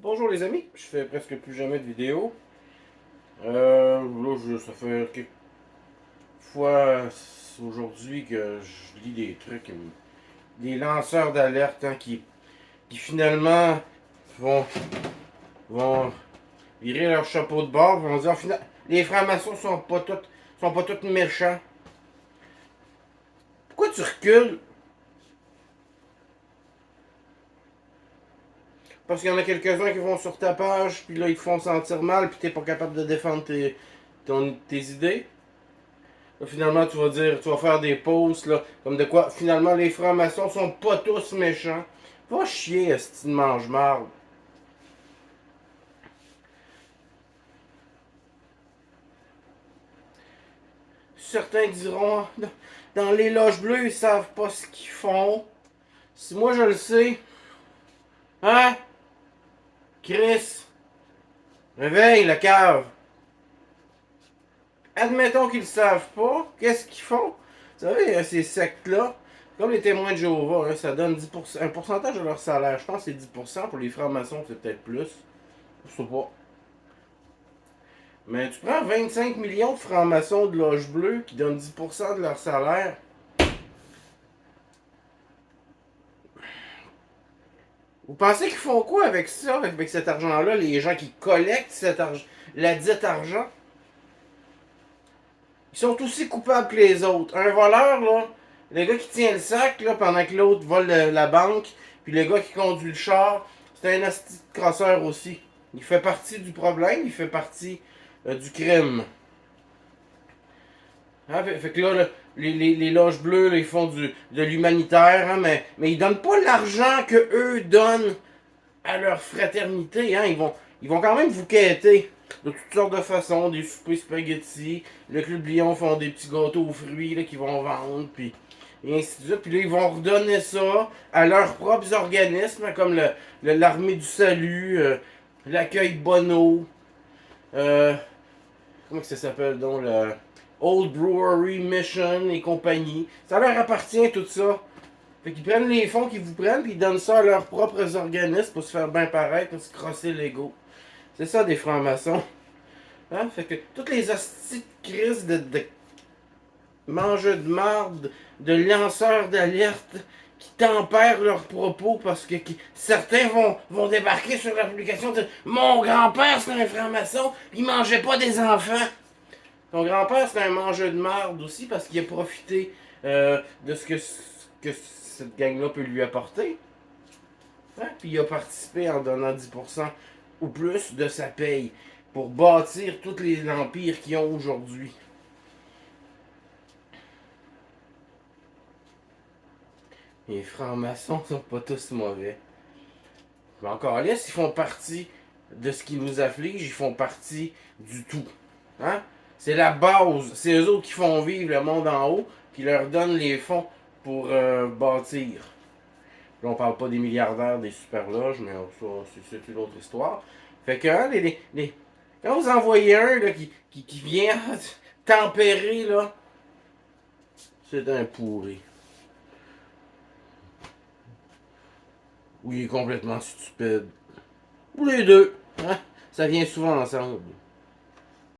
Bonjour les amis, je fais presque plus jamais de vidéos. Ça fait quelques fois aujourd'hui que je lis des trucs, des lanceurs d'alerte qui finalement vont, vont virer leur chapeau de bord, vont dire les francs-maçons sont pas tous méchants. Pourquoi tu recules? Parce qu'il y en a quelques-uns qui vont sur ta page, puis là ils te font sentir mal, puis t'es pas capable de défendre tes idées. Là, finalement, tu vas faire des posts, là, comme de quoi, finalement, les francs-maçons sont pas tous méchants. Va chier, esti de mange-marde. Certains diront, dans les loges bleues, ils savent pas ce qu'ils font. Si moi je le sais, hein? Chris, réveille la cave. Admettons qu'ils savent pas, qu'est-ce qu'ils font? Vous savez, ces sectes-là, comme les témoins de Jéhovah, hein, ça donne 10%, un pourcentage de leur salaire. Je pense que c'est 10%. Pour les francs-maçons, c'est peut-être plus. Je sais pas. Mais tu prends 25 millions de francs-maçons de loge bleue qui donnent 10% de leur salaire. Vous pensez qu'ils font quoi avec ça, avec cet argent-là, les gens qui collectent la dite argent? Ils sont aussi coupables que les autres. Un voleur, là, le gars qui tient le sac là, pendant que l'autre vole la banque, puis le gars qui conduit le char, c'est un asti de crosseur aussi. Il fait partie du problème, il fait partie du crime. Hein, fait que là, les loges bleues, là, ils font de l'humanitaire, hein, mais ils donnent pas l'argent que eux donnent à leur fraternité. Hein, ils vont quand même vous quêter de toutes sortes de façons, des soupers spaghetti. Le Club Lion font des petits gâteaux aux fruits là, qu'ils vont vendre, puis et ainsi de suite. Puis là, ils vont redonner ça à leurs propres organismes, comme l'Armée du Salut, l'Accueil Bono, euh, comment que ça s'appelle donc, le Old Brewery Mission et compagnie. Ça leur appartient tout ça. Fait qu'ils prennent les fonds qu'ils vous prennent, puis ils donnent ça à leurs propres organismes pour se faire bien paraître, pour se crosser l'ego. C'est ça des francs-maçons. Hein? Fait que toutes les hosties de crise de mangeux de marde, de lanceurs d'alerte qui tempèrent leurs propos parce que certains vont débarquer sur la publication de mon grand-père c'est un franc-maçon, il mangeait pas des enfants. Ton grand-père c'est un mangeux de marde aussi parce qu'il a profité de que cette gang-là peut lui apporter. Hein? Puis il a participé en donnant 10% ou plus de sa paye pour bâtir tous les empires qu'ils ont aujourd'hui. Les francs-maçons sont pas tous mauvais. Mais encore là, ils font partie de ce qui nous afflige, ils font partie du tout. Hein? C'est la base. C'est eux autres qui font vivre le monde en haut, qui leur donnent les fonds pour bâtir. Là, on parle pas des milliardaires, des super loges, mais ça, c'est une autre histoire. Fait que, hein, quand vous envoyez un là, qui vient tempérer, là, c'est un pourri. Ou il est complètement stupide. Ou les deux. Hein? Ça vient souvent ensemble.